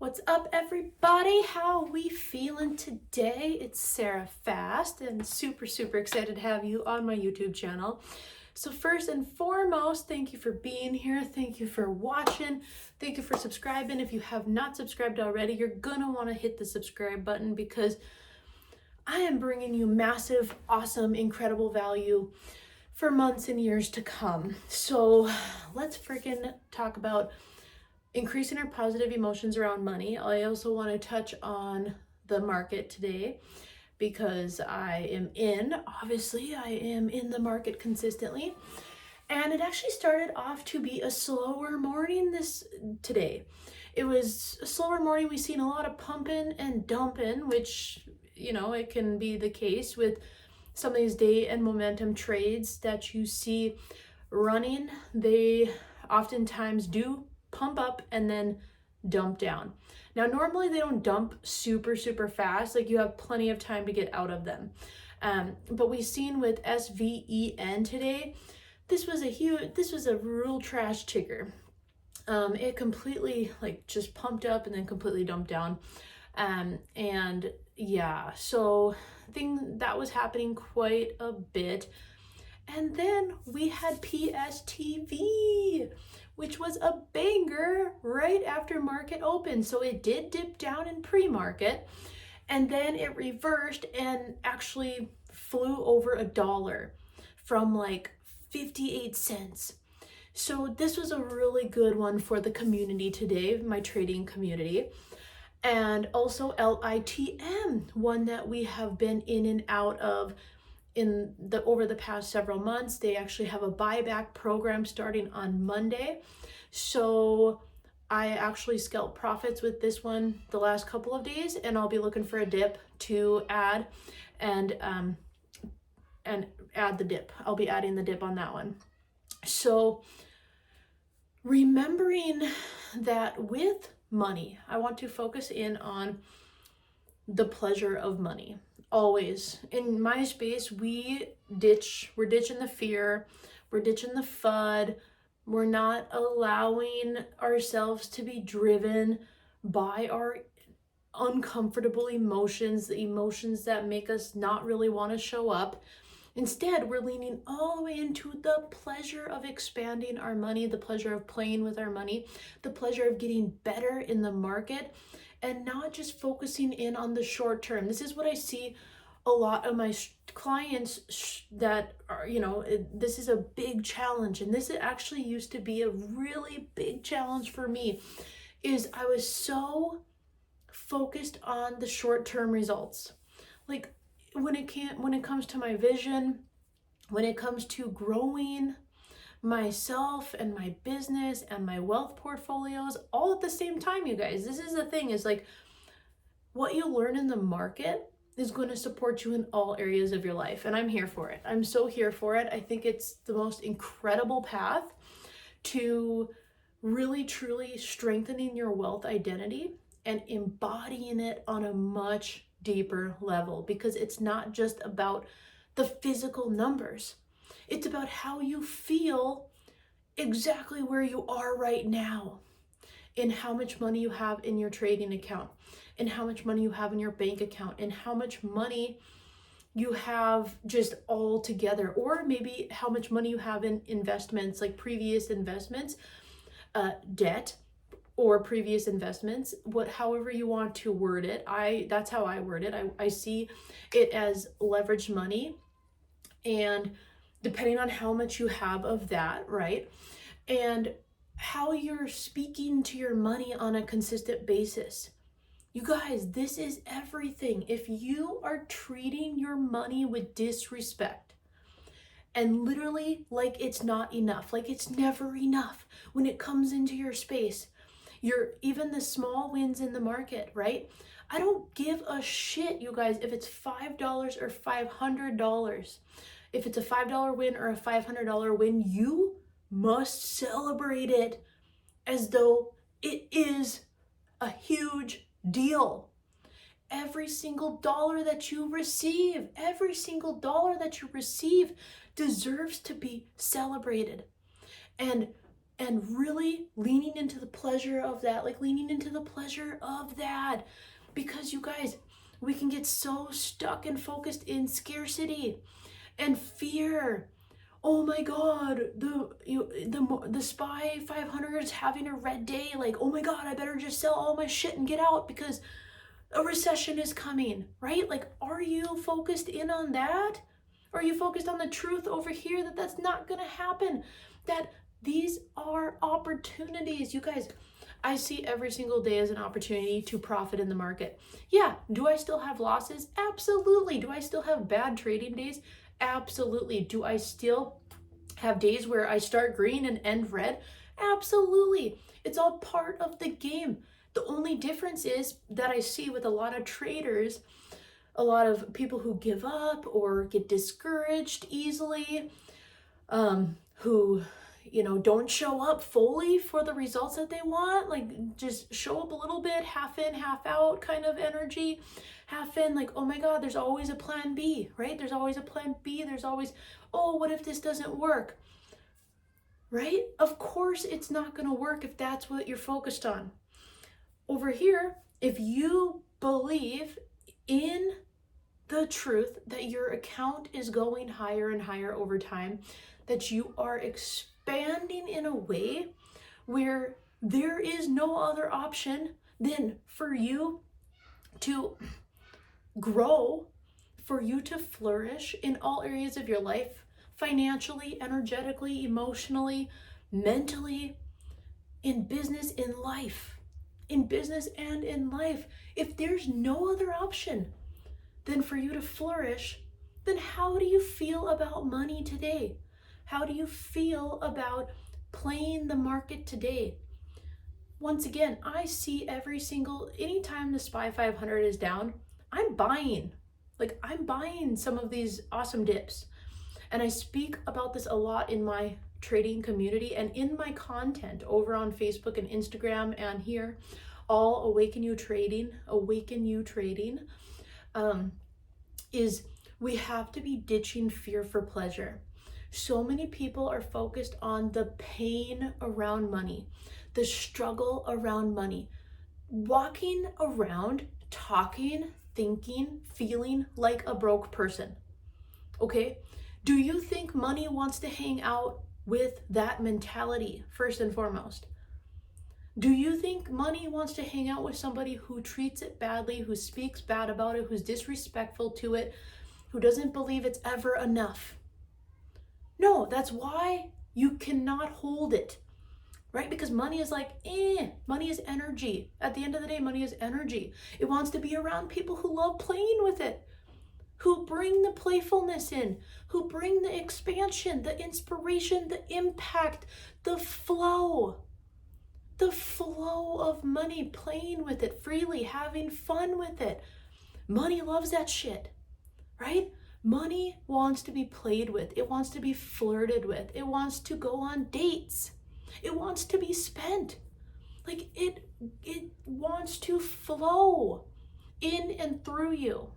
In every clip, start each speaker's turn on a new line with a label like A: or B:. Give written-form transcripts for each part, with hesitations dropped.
A: What's up, everybody? How are we feeling today? It's Sarah Fast and super excited to have you on my YouTube channel. So first and foremost, thank you for being here. Thank you for watching. Thank you for subscribing. If you have not subscribed already, you're gonna want to hit the subscribe button because I am bringing you massive, awesome, incredible value for months and years to come. So let's freaking talk about increasing our positive emotions around money. I also want to touch on the market today because I am in the market consistently. And it actually started off to be a slower morning today. It was a slower morning. We've seen a lot of pumping and dumping, which, it can be the case with some of these day and momentum trades that you see running. They oftentimes do pump up and then dump down. Now, normally they don't dump super fast. Like, you have plenty of time to get out of them. But we've seen with SVEN today, this was a real trash ticker. It completely just pumped up and then completely dumped down. And yeah, so that was happening quite a bit. And then we had PSTV, which was a banger right after market open. So it did dip down in pre-market, and then it reversed and actually flew over $1 from 58 cents. So this was a really good one for the community today, my trading community. And also LITM, one that we have been in and out of over the past several months. They actually have a buyback program starting on Monday. So I actually scalped profits with this one the last couple of days, and I'll be looking for a dip to add and add the dip. I'll be adding the dip on that one. So remembering that with money, I want to focus in on the pleasure of money. Always in my space, we're ditching the fear, we're ditching the FUD. We're not allowing ourselves to be driven by our uncomfortable emotions, the emotions that make us not really want to show up. Instead, we're leaning all the way into the pleasure of expanding our money, the pleasure of playing with our money, the pleasure of getting better in the market, and not just focusing in on the short term. This is what I see a lot of my clients that are, this is a big challenge. And this actually used to be a really big challenge for me, is I was so focused on the short-term results. Like when it comes to my vision, when it comes to growing myself and my business and my wealth portfolios all at the same time, you guys. This is the thing, is what you learn in the market is going to support you in all areas of your life. And I'm here for it. I'm so here for it. I think it's the most incredible path to really truly strengthening your wealth identity and embodying it on a much deeper level, because it's not just about the physical numbers. It's about how you feel exactly where you are right now, in how much money you have in your trading account, and how much money you have in your bank account, and how much money you have just all together, or maybe how much money you have in investments, like previous investments, debt, or previous investments, however you want to word it. That's how I word it. I see it as leveraged money, and depending on how much you have of that, right? And how you're speaking to your money on a consistent basis. You guys, this is everything. If you are treating your money with disrespect and literally like it's not enough, like it's never enough when it comes into your space, even the small wins in the market, right? I don't give a shit, you guys, if it's $5 or $500. If it's a $5 win or a $500 win, you must celebrate it as though it is a huge deal. Every single dollar that you receive, deserves to be celebrated. And and really leaning into the pleasure of that, like leaning into the pleasure of that. Because you guys, we can get so stuck and focused in scarcity and fear. Oh my God, the SPY 500 is having a red day. Like, oh my God, I better just sell all my shit and get out because a recession is coming, right? Like, are you focused in on that? Are you focused on the truth over here that that's not gonna happen? That these are opportunities. You guys, I see every single day as an opportunity to profit in the market. Yeah, do I still have losses? Absolutely. Do I still have bad trading days? Absolutely. Do I still have days where I start green and end red? Absolutely. It's all part of the game. The only difference is that I see with a lot of traders, a lot of people who give up or get discouraged easily, who, don't show up fully for the results that they want, like just show up a little bit, half in, half out kind of energy, half in, like, oh my God, there's always a plan B, right? There's always a plan B. There's always, oh, what if this doesn't work? Right? Of course it's not going to work if that's what you're focused on. Over here, if you believe in the truth that your account is going higher and higher over time, that you are expanding in a way where there is no other option than for you to grow, for you to flourish in all areas of your life, financially, energetically, emotionally, mentally, in business, in life. In business and in life. If there's no other option than for you to flourish, then how do you feel about money today? How do you feel about playing the market today? Once again, I see anytime the SPY 500 is down, I'm buying. Like, I'm buying some of these awesome dips. And I speak about this a lot in my trading community and in my content over on Facebook and Instagram and here, all Awaken You Trading, is we have to be ditching fear for pleasure. So many people are focused on the pain around money, the struggle around money, walking around, talking, thinking, feeling like a broke person. Okay? Do you think money wants to hang out with that mentality, first and foremost? Do you think money wants to hang out with somebody who treats it badly, who speaks bad about it, who's disrespectful to it, who doesn't believe it's ever enough? No, that's why you cannot hold it, right? Because money is like, money is energy. At the end of the day, money is energy. It wants to be around people who love playing with it, who bring the playfulness in, who bring the expansion, the inspiration, the impact, the flow of money, playing with it freely, having fun with it. Money loves that shit, right? Money wants to be played with. It wants to be flirted with. It wants to go on dates. It wants to be spent. Like, it wants to flow in and through you.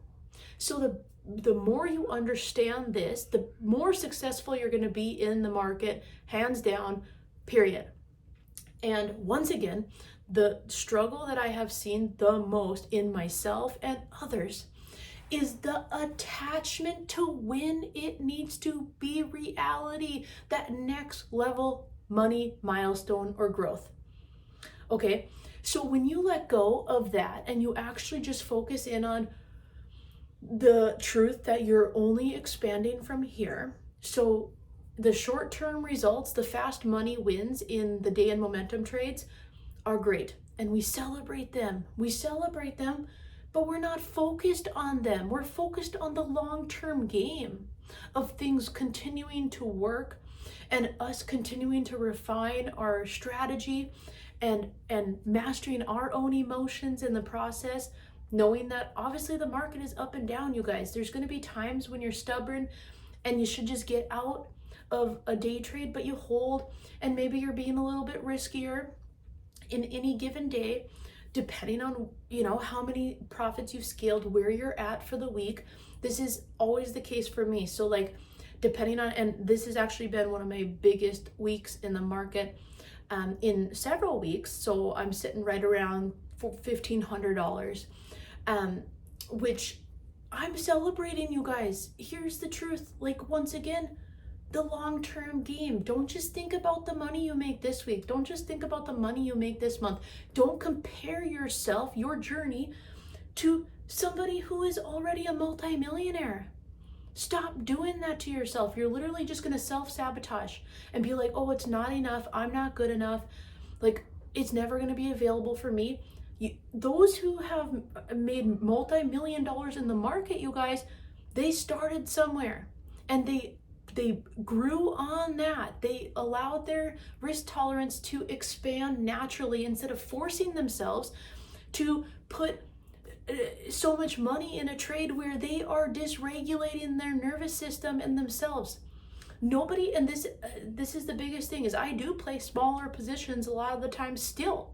A: So the more you understand this, the more successful you're going to be in the market, hands down, period. And once again, the struggle that I have seen the most in myself and others is the attachment to when it needs to be reality, that next level money milestone or growth. Okay, so when you let go of that and you actually just focus in on the truth that you're only expanding from here, so the short-term results, the fast money wins in the day and momentum trades are great. And we celebrate them. But we're not focused on them. We're focused on the long-term game of things continuing to work and us continuing to refine our strategy and mastering our own emotions in the process, knowing that obviously the market is up and down, you guys. There's going to be times when you're stubborn and you should just get out of a day trade, but you hold, and maybe you're being a little bit riskier in any given day, depending on, how many profits you've scaled, where you're at for the week. This is always the case for me. So like, depending on, and this has actually been one of my biggest weeks in the market. in several weeks. So I'm sitting right around $1,500, which I'm celebrating, you guys. Here's the truth. Like, once again, the long-term game. Don't just think about the money you make this week. Don't just think about the money you make this month. Don't compare yourself, your journey, to somebody who is already a multimillionaire. Stop doing that to yourself. You're literally just going to self-sabotage and be like, oh, it's not enough. I'm not good enough. Like, it's never going to be available for me. Those who have made multi-million dollars in the market, you guys, they started somewhere and they grew on that. They allowed their risk tolerance to expand naturally instead of forcing themselves to put so much money in a trade where they are dysregulating their nervous system and themselves. Nobody, and this is the biggest thing, is I do play smaller positions a lot of the time still,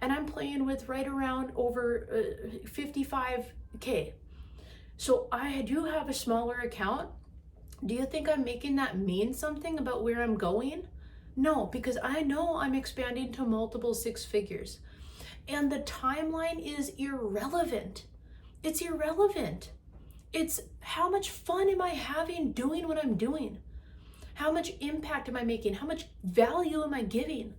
A: and I'm playing with right around over 55K. So I do have a smaller account. Do you think I'm making that mean something about where I'm going? No, because I know I'm expanding to multiple six figures. And the timeline is irrelevant. It's irrelevant. It's how much fun am I having doing what I'm doing? How much impact am I making? How much value am I giving?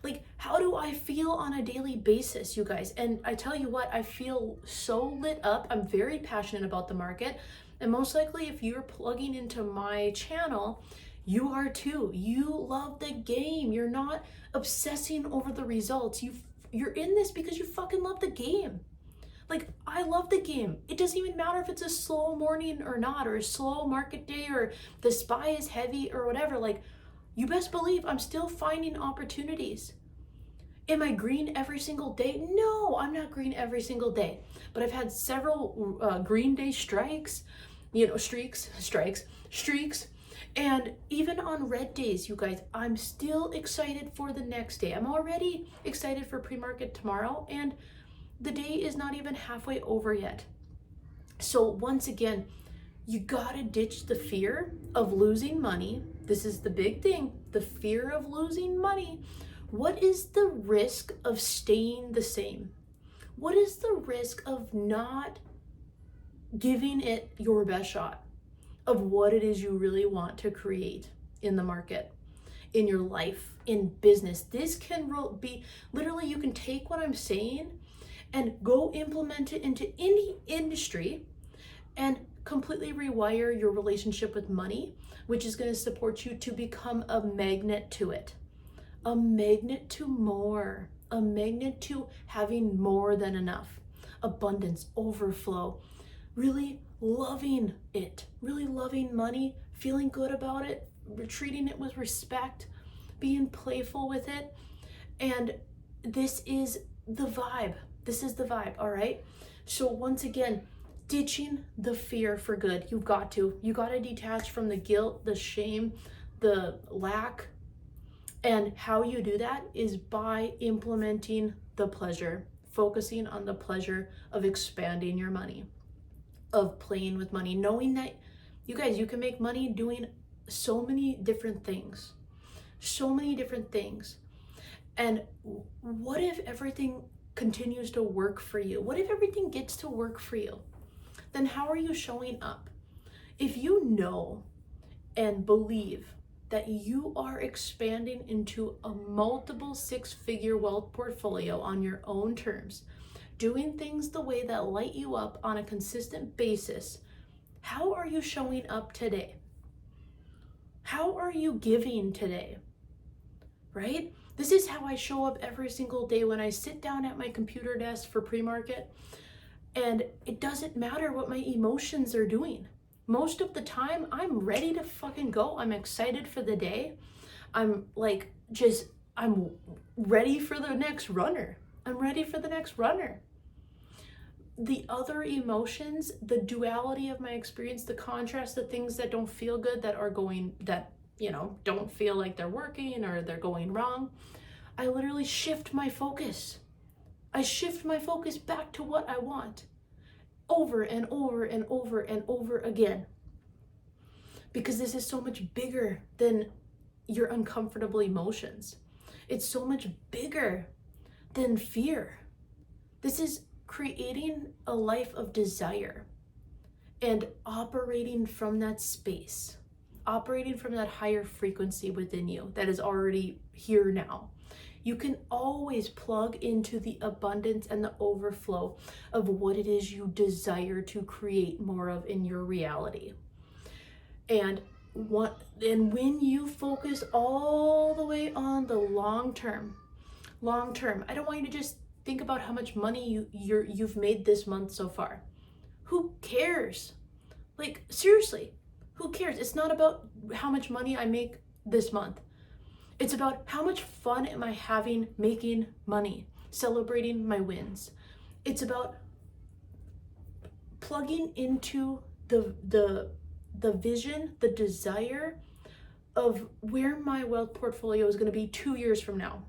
A: Like, how do I feel on a daily basis, you guys? And I tell you what, I feel so lit up. I'm very passionate about the market. And most likely, if you're plugging into my channel, you are too. You love the game. You're not obsessing over the results. You're in this because you fucking love the game. Like, I love the game. It doesn't even matter if it's a slow morning or not, or a slow market day, or the SPY is heavy or whatever. Like, you best believe I'm still finding opportunities. Am I green every single day? No, I'm not green every single day. But I've had several green day streaks. And even on red days, you guys, I'm still excited for the next day. I'm already excited for pre-market tomorrow, and the day is not even halfway over yet. So once again, you gotta ditch the fear of losing money. This is the big thing, the fear of losing money. What is the risk of staying the same? What is the risk of not giving it your best shot of what it is you really want to create in the market, in your life, in business? This can be, literally, you can take what I'm saying and go implement it into any industry and completely rewire your relationship with money, which is going to support you to become a magnet to it, a magnet to more, a magnet to having more than enough, abundance, overflow, really loving it, really loving money, feeling good about it, treating it with respect, being playful with it. And this is the vibe. This is the vibe, all right? So once again, ditching the fear for good. You got to detach from the guilt, the shame, the lack. And how you do that is by implementing the pleasure, focusing on the pleasure of expanding your money, of playing with money, knowing that, you guys, you can make money doing so many different things. And what if everything continues to work for you? What if everything gets to work for you? Then how are you showing up? If you know and believe that you are expanding into a multiple six-figure wealth portfolio on your own terms, doing things the way that light you up on a consistent basis, how are you showing up today? How are you giving today? Right? This is how I show up every single day when I sit down at my computer desk for pre-market, and it doesn't matter what my emotions are doing. Most of the time, I'm ready to fucking go. I'm excited for the day. I'm ready for the next runner. The other emotions, the duality of my experience, the contrast, the things that don't feel good, don't feel like they're working or they're going wrong, I literally shift my focus. I shift my focus back to what I want over and over and over and over again. Because this is so much bigger than your uncomfortable emotions. It's so much bigger than fear. This is creating a life of desire and operating from that space, operating from that higher frequency within you that is already here now. You can always plug into the abundance and the overflow of what it is you desire to create more of in your reality. And when you focus all the way on the long term, I don't want you to just think about how much money you've made this month so far. Who cares? Like, seriously, who cares? It's not about how much money I make this month. It's about how much fun am I having making money, celebrating my wins. It's about plugging into the vision, the desire of where my wealth portfolio is going to be 2 years from now,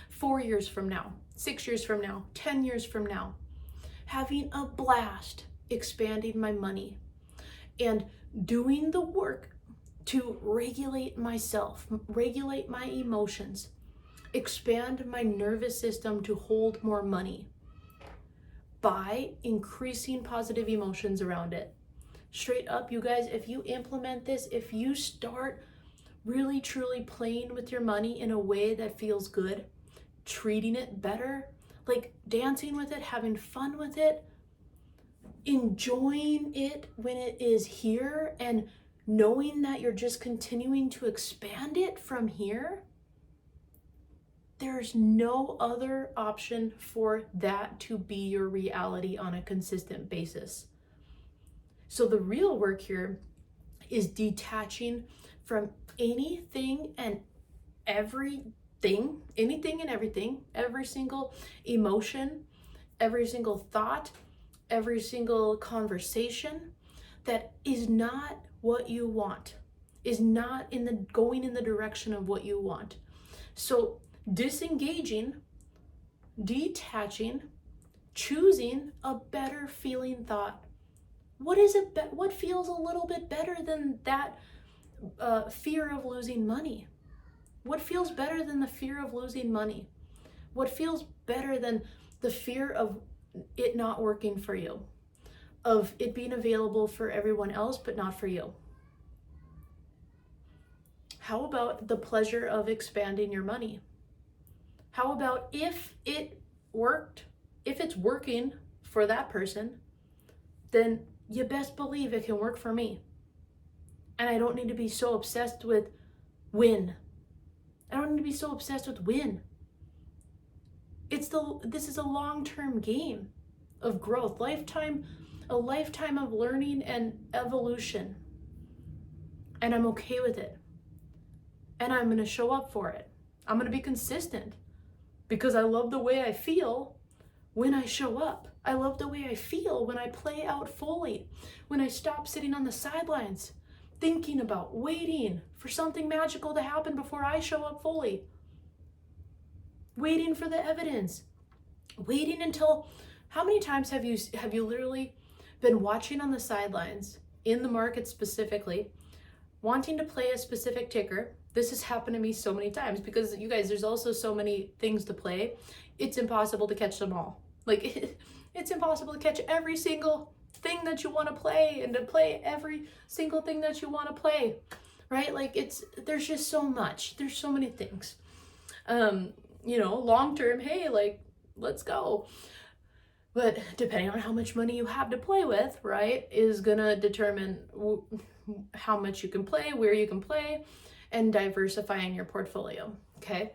A: 4 years from now, 6 years from now, 10 years from now. Having a blast expanding my money and doing the work to regulate myself, regulate my emotions, expand my nervous system to hold more money by increasing positive emotions around it. Straight up, you guys, if you implement this, if you start really truly playing with your money in a way that feels good, treating it better, like dancing with it, having fun with it, enjoying it when it is here, and knowing that you're just continuing to expand it from here, there's no other option for that to be your reality on a consistent basis. So the real work here is detaching from anything and everything, every single emotion, every single thought, every single conversation that is not what you want, is not going in the direction of what you want. So disengaging, detaching, choosing a better feeling thought. What feels a little bit better than that fear of losing money? What feels better than the fear of losing money? What feels better than the fear of it not working for you, of it being available for everyone else but not for you? How about the pleasure of expanding your money? How about if it worked, if it's working for that person, then you best believe it can work for me. And I don't need to be so obsessed with win. I don't need to be so obsessed with win. This is a long-term game of growth, a lifetime of learning and evolution. And I'm okay with it. And I'm going to show up for it. I'm going to be consistent because I love the way I feel when I show up. I love the way I feel when I play out fully, when I stop sitting on the sidelines, thinking about waiting for something magical to happen before I show up fully, waiting for the evidence, waiting until, how many times have you literally been watching on the sidelines in the market specifically, wanting to play a specific ticker? This has happened to me so many times because, you guys, there's also so many things to play. It's impossible to catch them all. Like, it's impossible to catch every single thing that you want to play and to play every single thing that you want to play, right? Like, there's just so much. There's so many things. Long term, hey, like, let's go. But depending on how much money you have to play with, right, is gonna determine how much you can play, where you can play, and diversifying your portfolio, okay?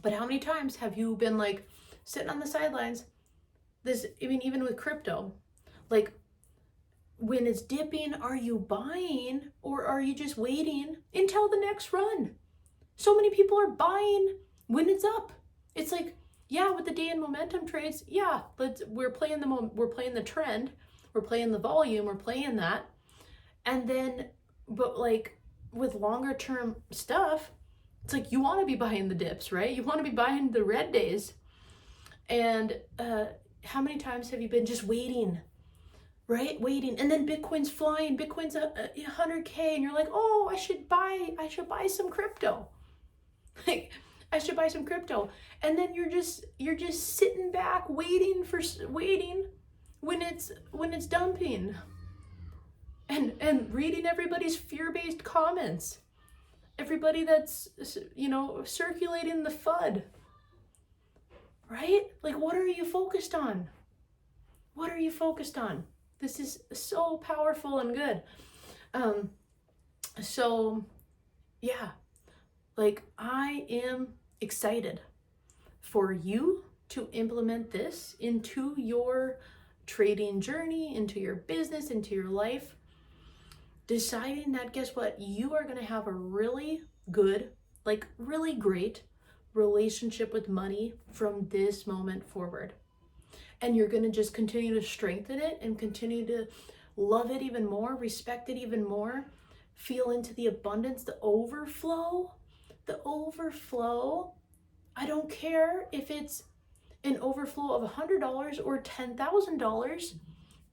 A: But how many times have you been like sitting on the sidelines? Even with crypto, like when it's dipping, are you buying or are you just waiting until the next run? So many people are buying when it's up. It's like, yeah, with the day and momentum trades, yeah, we're playing the trend, we're playing the volume, we're playing that. And then, but like with longer term stuff, it's like you want to be buying the dips, right? You want to be buying the red days. And how many times have you been just waiting, right? Waiting, and then Bitcoin's flying, Bitcoin's 100K, and you're like, oh, I should buy some crypto. Like, I should buy some crypto. And then you're just sitting back waiting when it's dumping, and reading everybody's fear-based comments. Everybody that's, circulating the FUD. Right? Like, what are you focused on? What are you focused on? This is so powerful and good. So yeah, like, I am excited for you to implement this into your trading journey, into your business, into your life. Deciding that, guess what? You are going to have a really good, like really great relationship with money from this moment forward. And you're going to just continue to strengthen it and continue to love it even more, respect it even more, feel into the abundance, the overflow. I don't care if it's an overflow of $100 or $10,000.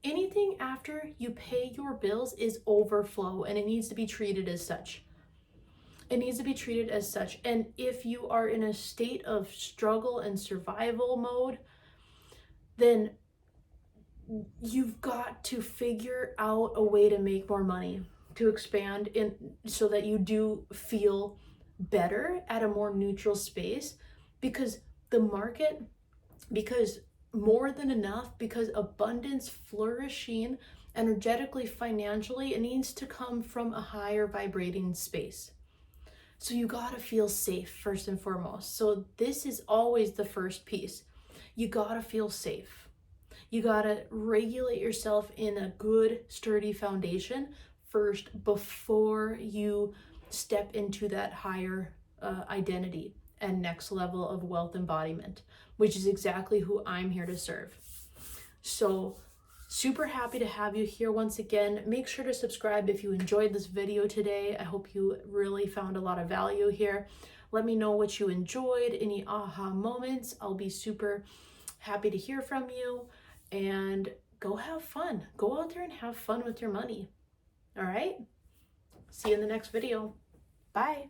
A: Anything after you pay your bills is overflow, and it needs to be treated as such. It needs to be treated as such. And if you are in a state of struggle and survival mode, then you've got to figure out a way to make more money, to expand in, so that you do feel better at a more neutral space, because the market, because more than enough, because abundance, flourishing energetically, financially, it needs to come from a higher vibrating space. So you gotta feel safe first and foremost. So this is always the first piece. You gotta feel safe. You gotta regulate yourself in a good, sturdy foundation first before you step into that higher identity and next level of wealth embodiment, which is exactly who I'm here to serve. So super happy to have you here once again. Make sure to subscribe if you enjoyed this video today. I hope you really found a lot of value here. Let me know what you enjoyed, any aha moments. I'll be super happy to hear from you. And go have fun. Go out there and have fun with your money. All right? See you in the next video. Bye.